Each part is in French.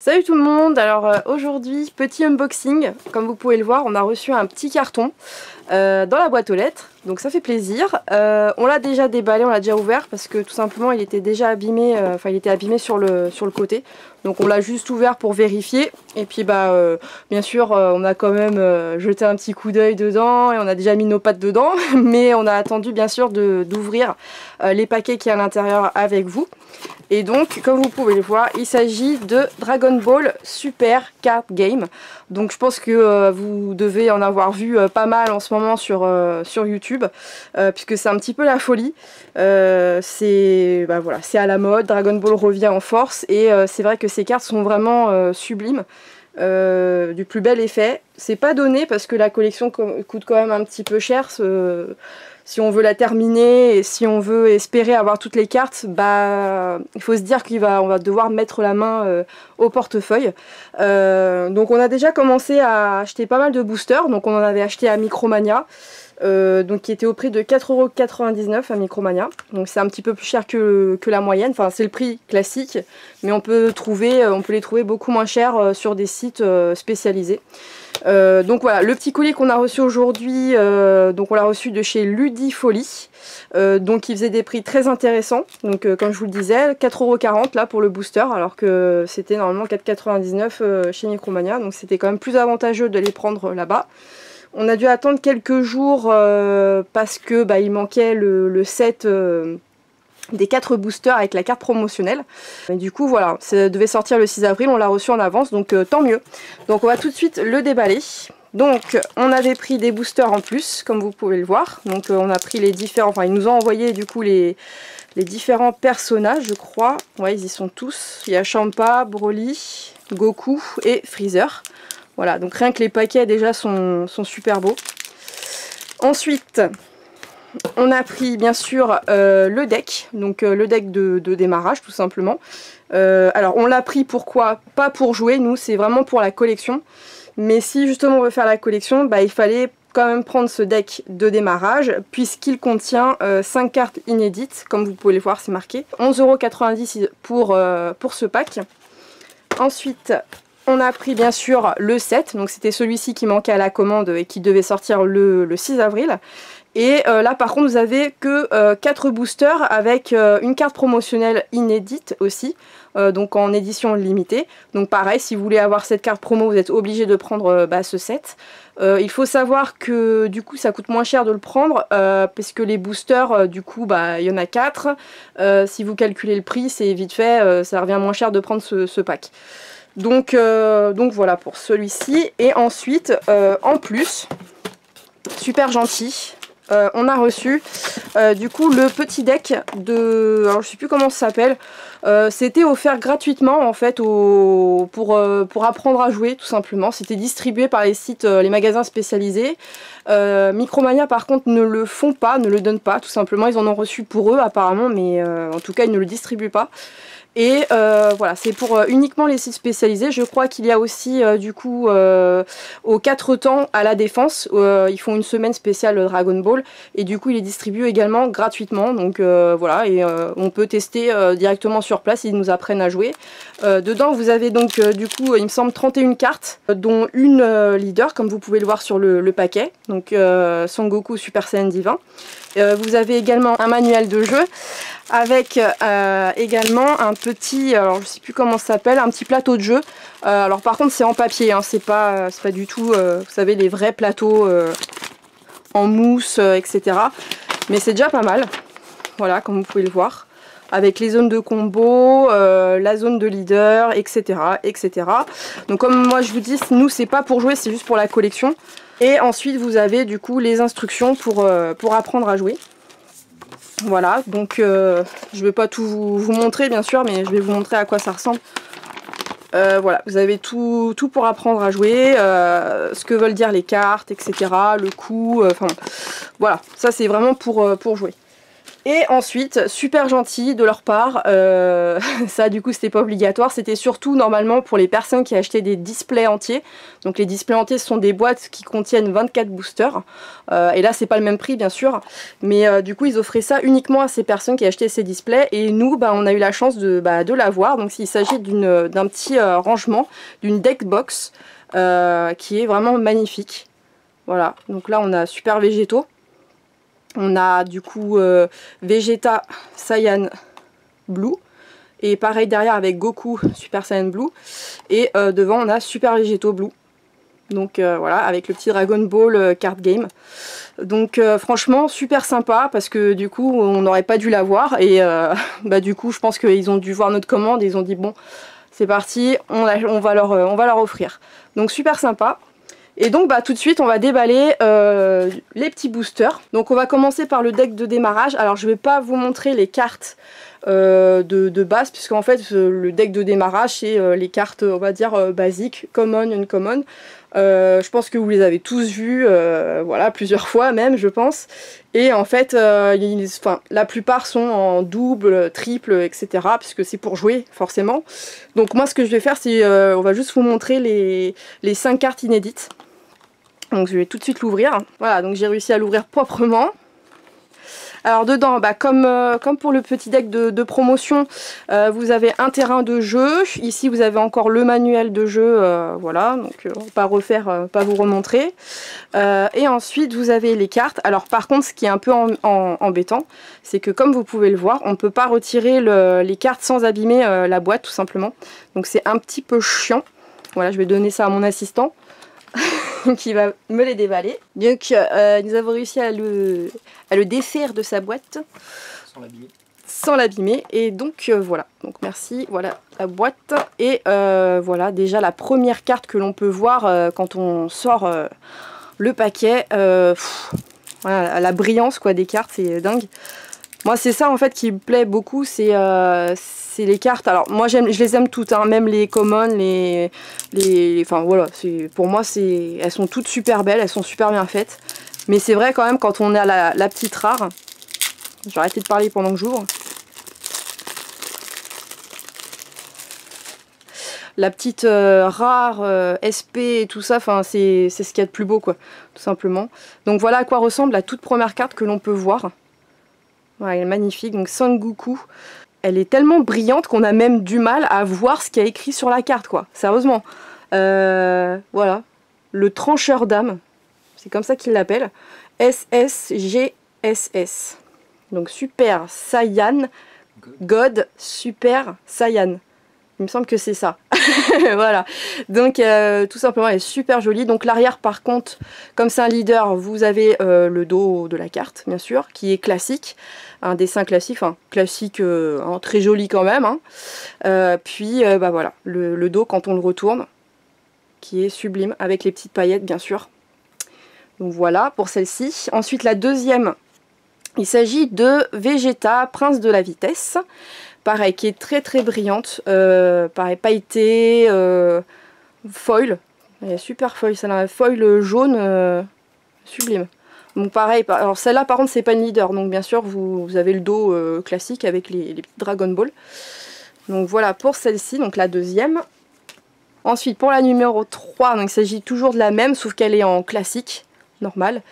Salut tout le monde, alors aujourd'hui petit unboxing, comme vous pouvez le voir on a reçu un petit carton dans la boîte aux lettres, donc ça fait plaisir. On l'a déjà déballé, on l'a déjà ouvert parce que tout simplement il était déjà abîmé, il était abîmé sur le côté, donc on l'a juste ouvert pour vérifier et puis bien sûr on a quand même jeté un petit coup d'œil dedans et on a déjà mis nos pattes dedans mais on a attendu bien sûr d'ouvrir les paquets qui est à l'intérieur avec vous. Et donc, comme vous pouvez le voir, il s'agit de Dragon Ball Super Card Game. Donc je pense que vous devez en avoir vu pas mal en ce moment sur YouTube, puisque c'est un petit peu la folie. C'est à la mode, Dragon Ball revient en force, et c'est vrai que ces cartes sont vraiment sublimes. Du plus bel effet. C'est pas donné parce que la collection coûte quand même un petit peu cher. Si on veut la terminer et si on veut espérer avoir toutes les cartes, il faut se dire qu'on va devoir mettre la main au portefeuille. Donc on a déjà commencé à acheter pas mal de boosters. Donc on en avait acheté à Micromania, donc qui était au prix de 4,99 € à Micromania. Donc c'est un petit peu plus cher que la moyenne. Enfin c'est le prix classique, mais on peut les trouver beaucoup moins chers sur des sites spécialisés. Donc voilà, le petit colis qu'on a reçu aujourd'hui, donc on l'a reçu de chez Ludifolie, donc il faisait des prix très intéressants, donc comme je vous le disais, 4,40 € là pour le booster, alors que c'était normalement 4,99 € chez Micromania, donc c'était quand même plus avantageux de les prendre là-bas. On a dû attendre quelques jours parce que il manquait le set des 4 boosters avec la carte promotionnelle. Et du coup voilà, ça devait sortir le 6 avril, on l'a reçu en avance, donc tant mieux. Donc on va tout de suite le déballer. Donc on avait pris des boosters en plus, comme vous pouvez le voir. Donc on a pris les différents, enfin ils nous ont envoyé du coup les différents personnages, je crois. Ouais, ils y sont tous. Il y a Champa, Broly, Goku et Freezer. Voilà, donc rien que les paquets déjà sont super beaux. Ensuite, on a pris bien sûr le deck, donc le deck de démarrage tout simplement. Alors on l'a pris pourquoi? Pas pour jouer, nous c'est vraiment pour la collection. Mais si justement on veut faire la collection, il fallait quand même prendre ce deck de démarrage puisqu'il contient 5 cartes inédites, comme vous pouvez le voir c'est marqué. 11,90 € pour ce pack. Ensuite on a pris bien sûr le set, donc c'était celui-ci qui manquait à la commande et qui devait sortir le 6 avril. Et là par contre vous avez que 4 boosters avec une carte promotionnelle inédite aussi, donc en édition limitée. Donc pareil, si vous voulez avoir cette carte promo vous êtes obligé de prendre ce set. Il faut savoir que du coup ça coûte moins cher de le prendre parce que les boosters du coup il y en a 4. Si vous calculez le prix c'est vite fait, ça revient moins cher de prendre ce pack. Donc voilà pour celui-ci. Et ensuite en plus, super gentil, on a reçu du coup le petit deck de... alors je sais plus comment ça s'appelle, c'était offert gratuitement en fait pour apprendre à jouer tout simplement. C'était distribué par les sites, les magasins spécialisés. Micromania par contre ne le font pas, ne le donnent pas tout simplement, ils en ont reçu pour eux apparemment, mais en tout cas ils ne le distribuent pas. Et voilà, c'est pour uniquement les sites spécialisés. Je crois qu'il y a aussi du coup aux 4 temps à la Défense, ils font une semaine spéciale Dragon Ball et du coup il est distribué également gratuitement. Donc voilà, et on peut tester directement sur place, ils nous apprennent à jouer. Dedans vous avez donc du coup il me semble 31 cartes, dont une leader comme vous pouvez le voir sur le paquet. Donc Son Goku Super Saiyan Divin. Vous avez également un manuel de jeu avec également un petit, alors je sais plus comment ça s'appelle, un petit plateau de jeu. Alors par contre c'est en papier, hein, c'est pas du tout, vous savez, les vrais plateaux en mousse, etc. Mais c'est déjà pas mal, voilà, comme vous pouvez le voir. Avec les zones de combo, la zone de leader, etc., etc. Donc comme moi je vous dis, nous c'est pas pour jouer, c'est juste pour la collection. Et ensuite vous avez du coup les instructions pour apprendre à jouer. Voilà, donc je vais pas tout vous montrer bien sûr, mais je vais vous montrer à quoi ça ressemble. Voilà, vous avez tout pour apprendre à jouer, ce que veulent dire les cartes, etc., le coup, enfin voilà, ça c'est vraiment pour jouer. Et ensuite, super gentil de leur part, ça du coup c'était pas obligatoire, c'était surtout normalement pour les personnes qui achetaient des displays entiers. Donc les displays entiers ce sont des boîtes qui contiennent 24 boosters, et là c'est pas le même prix bien sûr, mais du coup ils offraient ça uniquement à ces personnes qui achetaient ces displays, et nous on a eu la chance de l'avoir. Donc il s'agit d'un petit rangement, d'une deck box qui est vraiment magnifique. Voilà, donc là on a Super Végétaux. On a du coup Vegeta Saiyan Blue. Et pareil derrière avec Goku Super Saiyan Blue. Et devant on a Super Végétaux Blue. Donc voilà, avec le petit Dragon Ball card game. Donc franchement super sympa, parce que du coup on n'aurait pas dû l'avoir. Et du coup je pense qu'ils ont dû voir notre commande et ils ont dit bon c'est parti, on va leur offrir. Donc super sympa. Et donc tout de suite on va déballer les petits boosters. Donc on va commencer par le deck de démarrage. Alors je vais pas vous montrer les cartes de base, puisqu'en fait le deck de démarrage c'est les cartes on va dire basiques, common, uncommon. Je pense que vous les avez tous vues, voilà, plusieurs fois même je pense. Et en fait la plupart sont en double, triple, etc. puisque c'est pour jouer forcément. Donc moi ce que je vais faire c'est on va juste vous montrer les 5 cartes inédites. Donc je vais tout de suite l'ouvrir. Voilà, donc j'ai réussi à l'ouvrir proprement. Alors dedans, comme pour le petit deck de promotion, vous avez un terrain de jeu. Ici vous avez encore le manuel de jeu, voilà, donc on va pas refaire, pas vous remontrer. Et ensuite vous avez les cartes. Alors par contre ce qui est un peu embêtant, c'est que comme vous pouvez le voir, on ne peut pas retirer les cartes sans abîmer la boîte tout simplement. Donc c'est un petit peu chiant. Voilà, je vais donner ça à mon assistant. Qui va me les déballer. Donc nous avons réussi à le défaire de sa boîte sans l'abîmer. Et donc voilà, donc merci, voilà la boîte. Et voilà déjà la première carte que l'on peut voir quand on sort le paquet. Voilà, la brillance quoi des cartes, c'est dingue. Moi c'est ça en fait qui me plaît beaucoup, c'est les cartes. Alors moi je les aime toutes, hein, même les commons, enfin voilà, pour moi elles sont toutes super belles, elles sont super bien faites. Mais c'est vrai quand même quand on a la petite rare, je vais arrêter de parler pendant que j'ouvre. La petite rare SP et tout ça, enfin c'est ce qu'il y a de plus beau quoi, tout simplement. Donc voilà à quoi ressemble la toute première carte que l'on peut voir. Ouais, elle est magnifique, donc Son Goku. Elle est tellement brillante qu'on a même du mal à voir ce qu'il y a écrit sur la carte, quoi. Sérieusement. Voilà. Le trancheur d'âme. C'est comme ça qu'il l'appelle. SSGSS. Donc Super Saiyan God Super Saiyan. Il me semble que c'est ça. Voilà. Donc tout simplement elle est super jolie. Donc l'arrière par contre, comme c'est un leader, vous avez le dos de la carte bien sûr, qui est classique. Un dessin classique, enfin classique, très joli quand même. Hein. Puis voilà, le dos quand on le retourne, qui est sublime, avec les petites paillettes bien sûr. Donc voilà pour celle-ci. Ensuite la deuxième, il s'agit de Vegeta, Prince de la Vitesse. Pareil, qui est très très brillante, pareil, pailletée, foil, elle est super foil, celle-là, un foil jaune, sublime. Donc pareil, alors celle-là par contre c'est pas une leader, donc bien sûr vous avez le dos classique avec les petits Dragon Ball. Donc voilà pour celle-ci, donc la deuxième. Ensuite pour la numéro 3, donc il s'agit toujours de la même, sauf qu'elle est en classique, normal.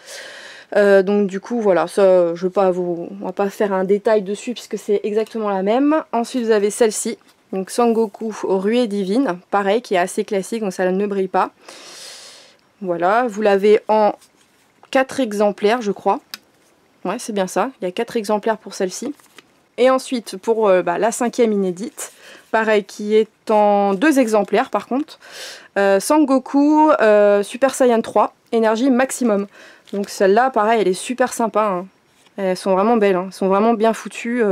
Donc du coup voilà, ça on va pas faire un détail dessus puisque c'est exactement la même. Ensuite vous avez celle-ci, donc Son Goku Ruée Divine, pareil qui est assez classique, donc ça ne brille pas. Voilà, vous l'avez en 4 exemplaires je crois. Ouais c'est bien ça, il y a 4 exemplaires pour celle-ci. Et ensuite pour la cinquième inédite, pareil qui est en 2 exemplaires par contre. Son Goku Super Saiyan 3, énergie maximum. Donc celle-là, pareil, elle est super sympa. Hein. Elles sont vraiment belles, hein. Elles sont vraiment bien foutues.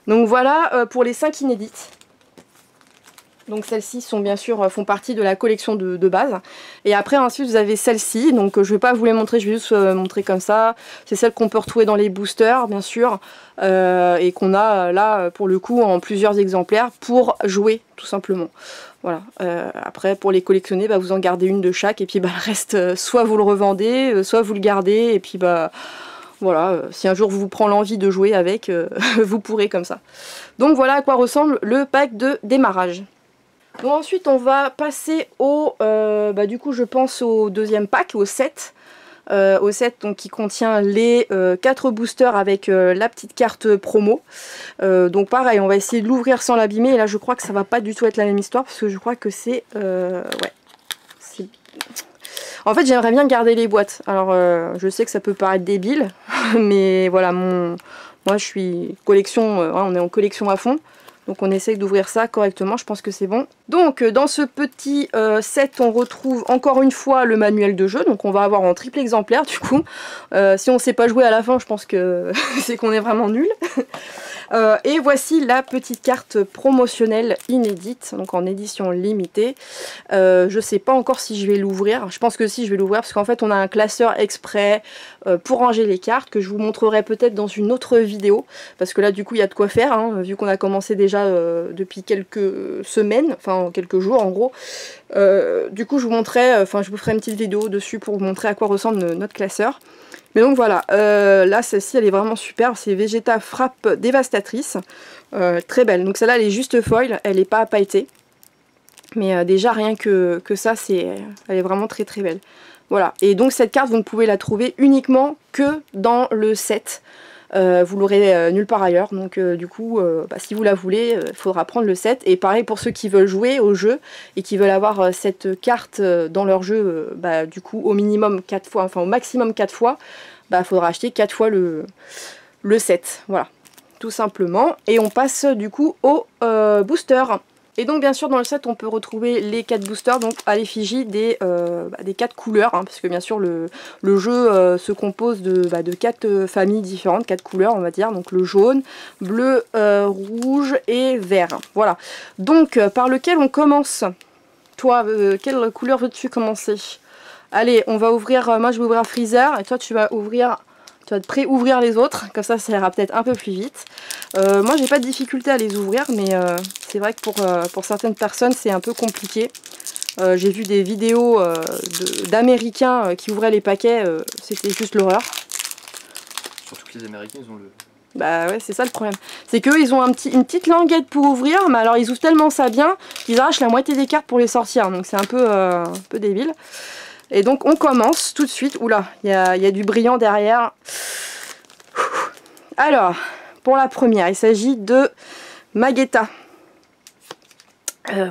Donc voilà pour les 5 inédites. Donc celles-ci sont bien sûr font partie de la collection de base. Et après ensuite vous avez celle-ci. Donc je vais pas vous les montrer, je vais juste montrer comme ça. C'est celle qu'on peut retrouver dans les boosters bien sûr. Et qu'on a là pour le coup en plusieurs exemplaires pour jouer tout simplement. Voilà. Après pour les collectionner, vous en gardez une de chaque et puis le reste soit vous le revendez, soit vous le gardez et puis Voilà, si un jour vous prend l'envie de jouer avec, vous pourrez comme ça. Donc voilà à quoi ressemble le pack de démarrage. Donc ensuite on va passer au, du coup je pense au deuxième pack, au set. Au set donc, qui contient les 4 boosters avec la petite carte promo. Donc pareil, on va essayer de l'ouvrir sans l'abîmer. Et là je crois que ça va pas du tout être la même histoire parce que je crois que c'est... ouais. En fait j'aimerais bien garder les boîtes. Alors je sais que ça peut paraître débile, mais voilà, moi je suis collection, on est en collection à fond. Donc on essaye d'ouvrir ça correctement, je pense que c'est bon. Donc dans ce petit set, on retrouve encore une fois le manuel de jeu. Donc on va avoir en triple exemplaire du coup. Si on ne sait pas jouer à la fin, je pense que c'est qu'on est vraiment nul. Et voici la petite carte promotionnelle inédite, donc en édition limitée. Je sais pas encore si je vais l'ouvrir. Je pense que si, je vais l'ouvrir parce qu'en fait on a un classeur exprès pour ranger les cartes que je vous montrerai peut-être dans une autre vidéo. Parce que là du coup il y a de quoi faire, hein, vu qu'on a commencé déjà depuis quelques semaines, enfin quelques jours en gros. Du coup je vous montrerai, je vous ferai une petite vidéo dessus pour vous montrer à quoi ressemble notre classeur. Mais donc voilà, là celle-ci elle est vraiment super, c'est Vegeta Frappe Dévastatrice, très belle. Donc celle-là elle est juste foil, elle n'est pas pailletée. Mais déjà rien que ça, elle est vraiment très très belle. Voilà, et donc cette carte vous ne pouvez la trouver uniquement que dans le set. Vous l'aurez nulle part ailleurs, donc du coup si vous la voulez, il faudra prendre le set. Et pareil pour ceux qui veulent jouer au jeu et qui veulent avoir cette carte dans leur jeu, du coup au minimum 4 fois, enfin au maximum 4 fois, il faudra acheter 4 fois le set, voilà, tout simplement. Et on passe du coup au booster. Et donc bien sûr dans le set on peut retrouver les 4 boosters, donc à l'effigie des 4 couleurs, hein, parce que bien sûr le jeu se compose de 4 familles différentes, 4 couleurs on va dire, donc le jaune, bleu, rouge et vert. Voilà, donc par lequel on commence? Toi, quelle couleur veux-tu commencer? Allez, on va ouvrir, moi je vais ouvrir Freezer et toi tu vas ouvrir... Tu vas te pré-ouvrir les autres, comme ça ira peut-être un peu plus vite. Moi j'ai pas de difficulté à les ouvrir, mais c'est vrai que pour certaines personnes c'est un peu compliqué. J'ai vu des vidéos d'Américains qui ouvraient les paquets, c'était juste l'horreur. Surtout que les Américains ils ont le... Bah ouais, c'est ça le problème. C'est qu'eux ils ont une petite languette pour ouvrir, mais alors ils ouvrent tellement ça bien qu'ils arrachent la moitié des cartes pour les sortir, donc c'est un peu débile. Et donc on commence tout de suite. Oula, il y a du brillant derrière. Alors, pour la première, il s'agit de Magetta.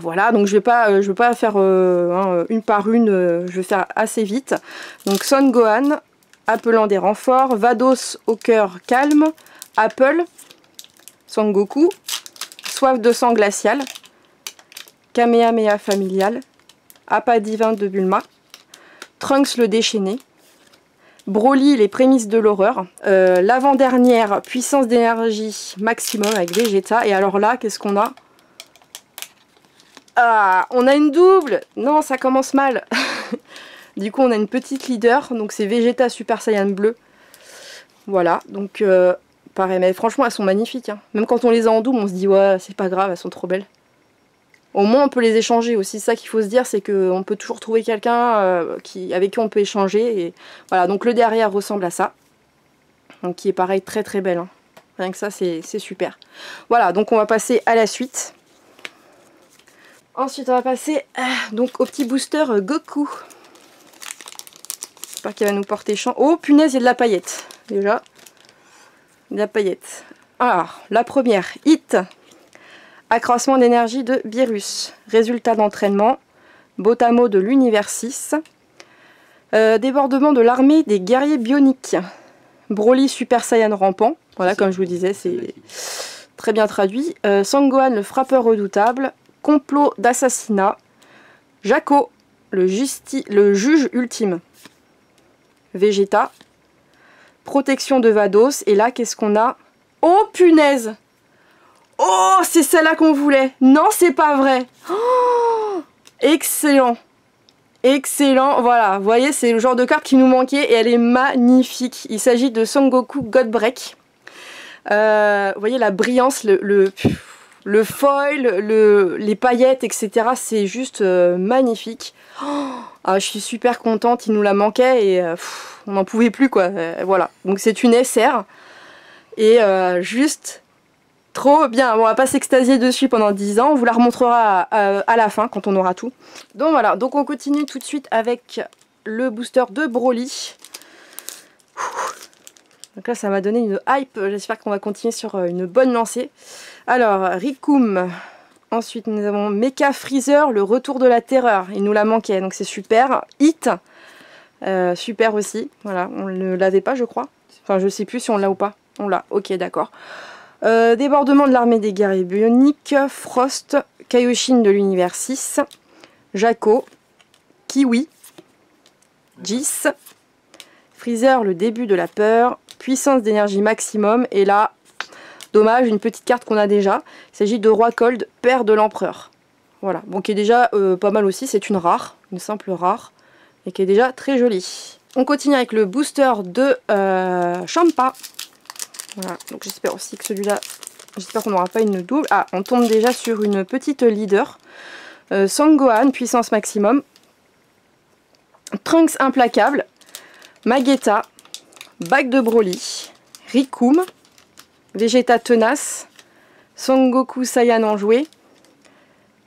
Voilà, donc je vais pas faire une par une, je vais faire assez vite. Donc Son Gohan, appelant des renforts, Vados au cœur calme, Apple, Son Goku, Soif de sang glacial, Kamehameha familial, Appât divin de Bulma, Trunks le déchaîné, Broly les prémices de l'horreur, l'avant-dernière puissance d'énergie maximum avec Vegeta. Et alors là, qu'est-ce qu'on a? Ah, on a une double. Non, ça commence mal. Du coup, on a une petite leader, donc c'est Vegeta Super Saiyan bleu. Voilà, donc pareil, mais franchement, elles sont magnifiques. Hein. Même quand on les a en double, on se dit, ouais, c'est pas grave, elles sont trop belles. Au moins on peut les échanger aussi, ça qu'il faut se dire, c'est qu'on peut toujours trouver quelqu'un avec qui on peut échanger. Et voilà, donc le derrière ressemble à ça. Donc qui est pareil, très très belle. Hein. Rien que ça, c'est super. Voilà, donc on va passer à la suite. Ensuite on va passer donc au petit booster Goku. J'espère qu'il va nous porter chance. Oh punaise, il y a de la paillette, déjà. De la paillette. Alors, la première, Hit. Accroissement d'énergie de Beerus. Résultat d'entraînement. Botamo de l'univers 6. Débordement de l'armée des guerriers bioniques. Broly Super Saiyan rampant. Voilà, comme je vous disais, c'est très bien traduit. Son-Gohan le frappeur redoutable. Complot d'assassinat. Jaco, le juge ultime. Vegeta. Protection de Vados. Et là, qu'est-ce qu'on a? Oh punaise! Oh, c'est celle-là qu'on voulait. Non, c'est pas vrai. Oh, excellent. Excellent. Voilà, vous voyez, c'est le genre de carte qui nous manquait et elle est magnifique. Il s'agit de Son Goku God Break. Vous voyez la brillance, le foil, les paillettes, etc. C'est juste magnifique. Oh, Ah, je suis super contente, il nous la manquait et on n'en pouvait plus quoi. Voilà, donc c'est une SR et juste trop bien. Bon, on va pas s'extasier dessus pendant 10 ans, on vous la remontrera à la fin quand on aura tout. Donc voilà, donc on continue tout de suite avec le booster de Broly. Donc là ça m'a donné une hype, j'espère qu'on va continuer sur une bonne lancée. Alors Rikum, ensuite nous avons Mecha Freezer, le retour de la terreur, il nous la manquait donc c'est super. Hit, super aussi, voilà, on ne l'avait pas je crois, enfin je sais plus si on l'a ou pas, on l'a, ok d'accord. Débordement de l'armée des guerriers bioniques, Frost, Kaioshin de l'univers 6, Jaco, Kiwi, Jis, Freezer, le début de la peur, puissance d'énergie maximum, et là, dommage, une petite carte qu'on a déjà. Il s'agit de Roi Cold, père de l'empereur. Voilà, bon qui est déjà pas mal aussi, c'est une rare, une simple rare, et qui est déjà très jolie. On continue avec le booster de Champa. Voilà, donc j'espère aussi que celui-là, j'espère qu'on n'aura pas une double. Ah, on tombe déjà sur une petite leader. Sangohan, puissance maximum. Trunks implacable. Magetta. Bague de Broly. Rikum. Vegeta tenace. Son Goku Saiyan enjoué.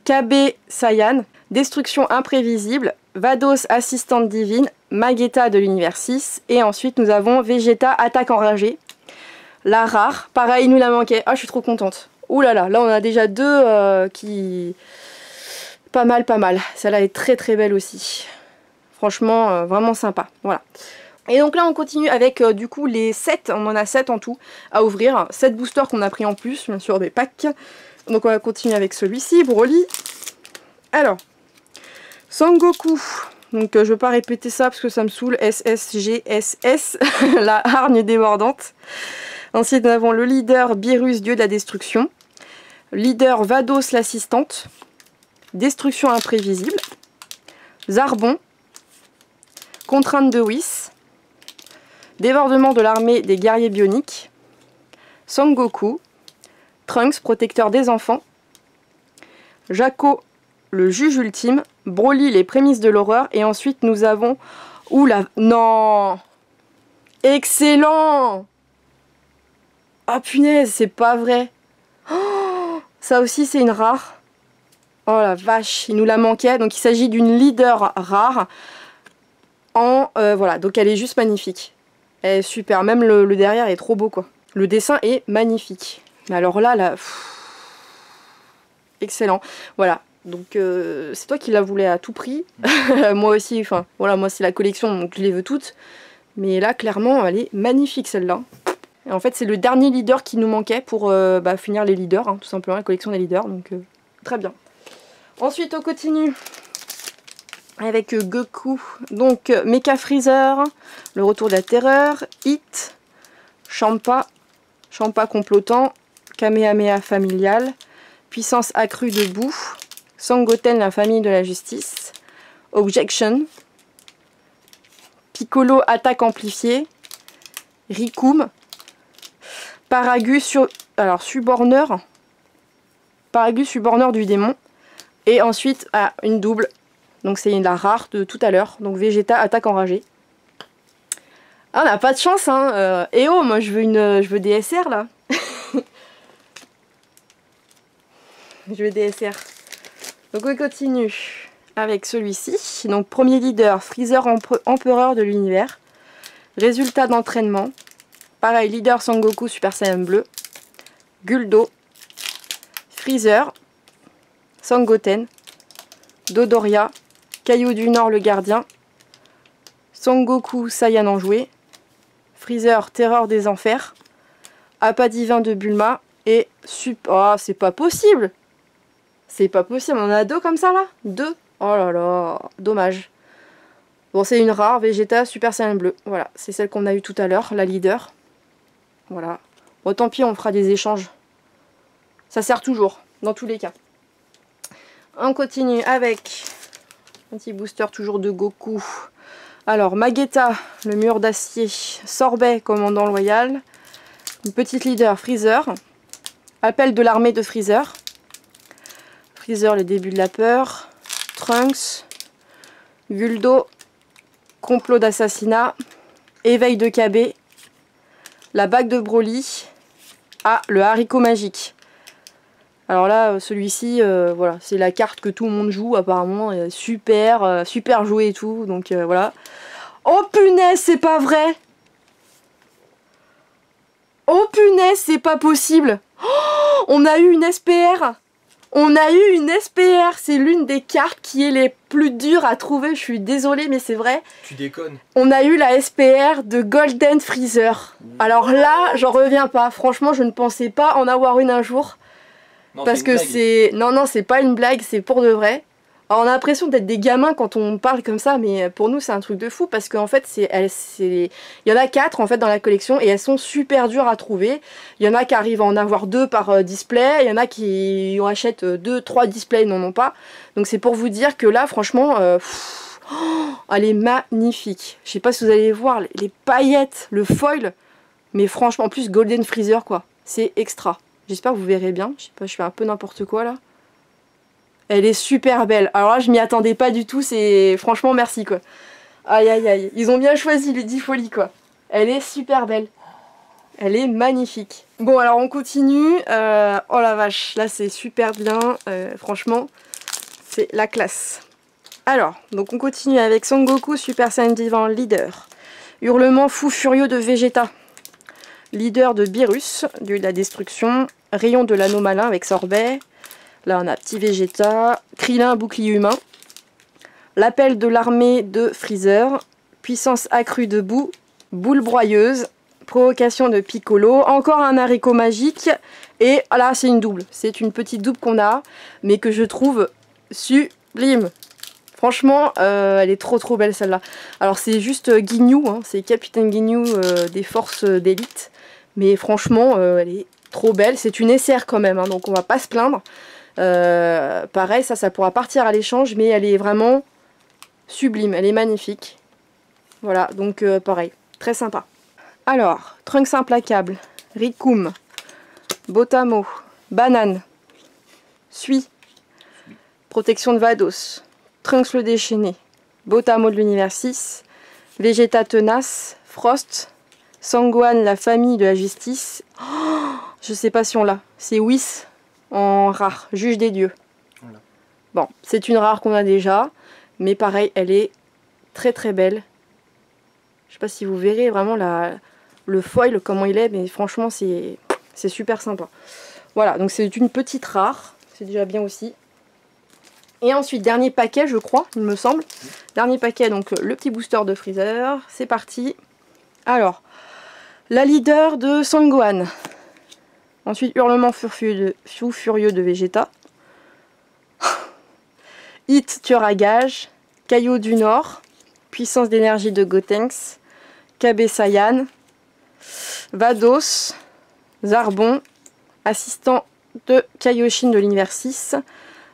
KB Saiyan. Destruction imprévisible. Vados assistante divine. Magetta de l'univers 6. Et ensuite nous avons Vegeta attaque enragée. La rare, pareil, il nous la manquait. Ah, je suis trop contente. Ouh là là, là on a déjà deux qui... Pas mal, pas mal. Celle-là est très très belle aussi. Franchement, vraiment sympa. Voilà. Et donc là, on continue avec du coup les 7. On en a 7 en tout à ouvrir. 7 boosters qu'on a pris en plus, bien sûr, des packs. Donc on va continuer avec celui-ci, Broly. Alors, Sangoku. Donc je ne veux pas répéter ça parce que ça me saoule. SSGSS, la hargne débordante. Ensuite, nous avons le leader Beerus, dieu de la destruction. Leader Vados, l'assistante. Destruction imprévisible. Zarbon. Contrainte de Whis. Débordement de l'armée des guerriers bioniques. Sangoku. Trunks, protecteur des enfants. Jaco, le juge ultime. Broly, les prémices de l'horreur. Et ensuite, nous avons... Oula, non! Excellent! Ah punaise, c'est pas vrai. Oh, ça aussi c'est une rare. Oh la vache, il nous la manquait. Donc il s'agit d'une leader rare. Voilà, donc elle est juste magnifique. Elle est super, même le derrière est trop beau quoi. Le dessin est magnifique. Mais alors là, excellent. Voilà, donc c'est toi qui la voulais à tout prix. Moi aussi, enfin voilà, moi c'est la collection donc je les veux toutes. Mais là clairement elle est magnifique celle-là. Et en fait, c'est le dernier leader qui nous manquait pour finir les leaders, hein, tout simplement, la collection des leaders. Donc, très bien. Ensuite, on continue avec Goku. Donc, Mecha Freezer, le retour de la terreur, Hit, Champa, Champa complotant, Kamehameha familial, puissance accrue de boue, Sangoten, la famille de la justice, Objection, Piccolo, attaque amplifiée, Rikum, Paragus suborneur. Paragus suborneur du démon. Et ensuite, une double. Donc c'est la rare de tout à l'heure. Donc Vegeta attaque enragée. Ah, on n'a pas de chance, hein. Eh oh, moi je veux des SR là. Je veux des SR. Donc on continue avec celui-ci. Donc premier leader, Freezer empereur de l'univers. Résultat d'entraînement. Pareil, leader Sangoku Super Saiyan bleu, Guldo, Freezer, Sangoten, Dodoria, Caillou du Nord le gardien, Sangoku Saiyan enjoué, Freezer Terreur des enfers, Appât divin de Bulma et Oh, c'est pas possible! C'est pas possible, on en a deux comme ça là? Deux? Oh là là, dommage. Bon, c'est une rare, Vegeta Super Saiyan bleu. Voilà, c'est celle qu'on a eue tout à l'heure, la leader. Voilà. Bon, tant pis, on fera des échanges. Ça sert toujours, dans tous les cas. On continue avec un petit booster toujours de Goku. Alors, Magetta, le mur d'acier. Sorbet, commandant loyal. Une petite leader, Freezer. Appel de l'armée de Freezer. Freezer, les débuts de la peur. Trunks. Guldo, complot d'assassinat, éveil de KB, la bague de Broly, le haricot magique. Alors là, celui-ci, voilà, c'est la carte que tout le monde joue apparemment, super, super joué et tout, donc voilà. Oh punaise, c'est pas vrai! Oh punaise, c'est pas possible! Oh, on a eu une SPR! On a eu une SPR! C'est l'une des cartes qui est les plus dures à trouver, je suis désolée, mais c'est vrai. Tu déconnes. On a eu la SPR de Golden Freezer. Alors là, j'en reviens pas. Franchement, je ne pensais pas en avoir une un jour. Non, parce que c'est... Non, c'est pas une blague, c'est pour de vrai. Alors, on a l'impression d'être des gamins quand on parle comme ça, mais pour nous c'est un truc de fou parce qu'en fait il y en a 4 en fait dans la collection et elles sont super dures à trouver. Il y en a qui arrivent à en avoir 2 par display, il y en a qui en achètent 2, 3 displays, n'en ont pas. Donc c'est pour vous dire que là franchement, elle est magnifique. Je sais pas si vous allez voir les paillettes, le foil, mais franchement en plus Golden Freezer quoi, c'est extra. J'espère que vous verrez bien, je sais pas, je fais un peu n'importe quoi là. Elle est super belle. Alors là, je m'y attendais pas du tout. C'est franchement merci quoi. Aïe aïe aïe. Ils ont bien choisi les 10 folies quoi. Elle est super belle. Elle est magnifique. Bon alors on continue. Oh la vache. Là c'est super bien. Franchement, c'est la classe. Alors, donc on continue avec Son Goku Super Saiyan Divan Leader. Hurlement fou furieux de Vegeta. Leader de Beerus, dieu de la destruction. Rayon de l'anneau malin avec Sorbet. Là on a petit Vegeta, Krillin bouclier humain, l'appel de l'armée de Freezer, puissance accrue de Boo, boule broyeuse, provocation de Piccolo, encore un haricot magique, et là c'est une double, c'est une petite double qu'on a, mais que je trouve sublime. Franchement, elle est trop belle celle-là. Alors c'est juste Ginyu, hein, c'est Capitaine Ginyu des forces d'élite, mais franchement elle est trop belle, c'est une SR quand même, hein, donc on va pas se plaindre. Pareil, ça pourra partir à l'échange, mais elle est vraiment sublime, elle est magnifique. Voilà, donc pareil, très sympa. Alors, Trunks implacable, Rikum, Botamo, Banane, Sui, protection de Vados, Trunks le déchaîné, Botamo de l'univers 6, Vegeta tenace, Frost, Sangohan la famille de la justice. Oh, je sais pas si on l'a, c'est Whis. En rare, juge des dieux. Voilà. Bon, c'est une rare qu'on a déjà, mais pareil, elle est très belle. Je sais pas si vous verrez vraiment le foil, comment il est, mais franchement, c'est super sympa. Voilà, donc c'est une petite rare, c'est déjà bien aussi. Et ensuite, dernier paquet, je crois, il me semble. Dernier paquet, donc le petit booster de Freezer, c'est parti. Alors, la leader de Sangohan. Ensuite, hurlement fou furieux de Vegeta. Hit tueur à gage. Caillou du Nord. Puissance d'énergie de Gotenks. KB Saiyan. Vados. Zarbon. Assistant de Kaioshin de l'univers 6.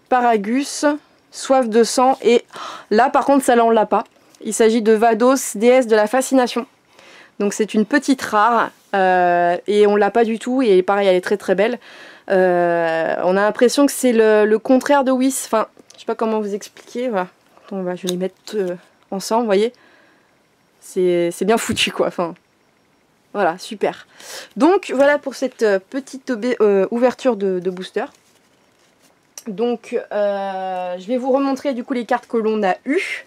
Paragus. Soif de sang. Et là, par contre, ça, là, on l'a pas. Il s'agit de Vados, déesse de la fascination. Donc c'est une petite rare et on l'a pas du tout et pareil elle est très belle. On a l'impression que c'est le contraire de Whis, enfin je sais pas comment vous expliquer, voilà. Je vais les mettre ensemble, vous voyez. C'est bien foutu quoi, enfin voilà, super. Donc voilà pour cette petite ouverture de booster. Donc je vais vous remontrer du coup les cartes que l'on a eues.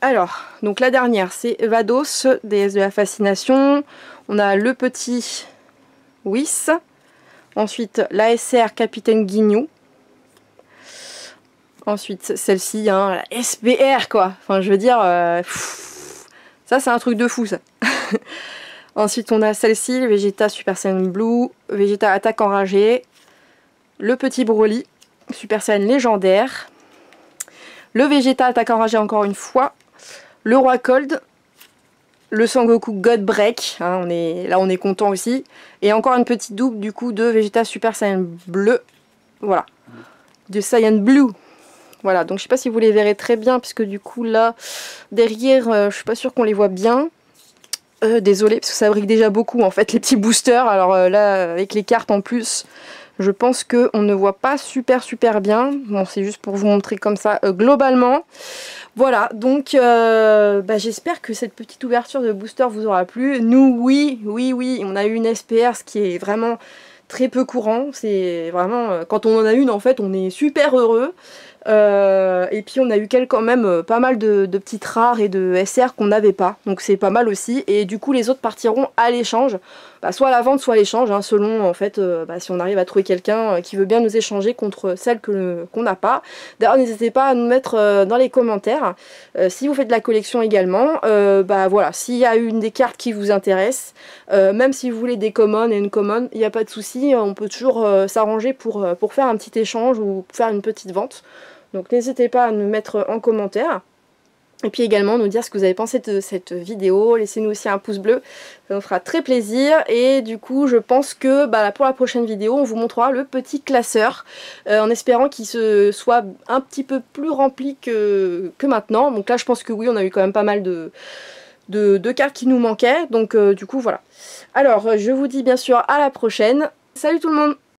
Alors, donc la dernière c'est Vados, déesse de la fascination. On a le petit Whis. Ensuite la SR Capitaine Ginyu. Ensuite celle-ci, hein, la SPR quoi. Enfin je veux dire, ça c'est un truc de fou ça. Ensuite on a celle-ci, Vegeta Super Saiyan Blue, Vegeta attaque enragé. Le petit Broly, Super Saiyan légendaire. Le Vegeta attaque enragé encore une fois. Le Roi Cold. Le Sangoku God Break. Hein, là on est content aussi. Et encore une petite double du coup de Vegeta Super Saiyan Bleu. Voilà. De Saiyan Blue. Voilà, donc je sais pas si vous les verrez très bien. Puisque du coup là, derrière, je suis pas sûre qu'on les voit bien. Désolée, parce que ça brille déjà beaucoup en fait les petits boosters. Alors là, avec les cartes en plus, Je pense qu'on ne voit pas super bien. Bon, c'est juste pour vous montrer comme ça globalement. Voilà, donc j'espère que cette petite ouverture de booster vous aura plu. Nous, oui, on a eu une SPR, ce qui est vraiment très peu courant. C'est vraiment, quand on en a une, en fait, on est super heureux. Et puis on a eu quand même pas mal de petites rares et de SR qu'on n'avait pas, donc c'est pas mal aussi. Et du coup les autres partiront à l'échange, soit à la vente soit à l'échange, hein, selon en fait si on arrive à trouver quelqu'un qui veut bien nous échanger contre celle qu'on n'a pas. D'ailleurs n'hésitez pas à nous mettre dans les commentaires si vous faites de la collection également, voilà, s'il y a une des cartes qui vous intéresse, même si vous voulez des commons et une common, il n'y a pas de souci, on peut toujours s'arranger pour faire un petit échange ou faire une petite vente. Donc n'hésitez pas à nous mettre en commentaire. Et puis également nous dire ce que vous avez pensé de cette vidéo. Laissez-nous aussi un pouce bleu, ça nous fera très plaisir. Et du coup je pense que pour la prochaine vidéo on vous montrera le petit classeur. En espérant qu'il soit un petit peu plus rempli que maintenant. Donc là je pense que oui, on a eu quand même pas mal de cartes qui nous manquaient. Donc du coup voilà. Alors je vous dis bien sûr à la prochaine. Salut tout le monde!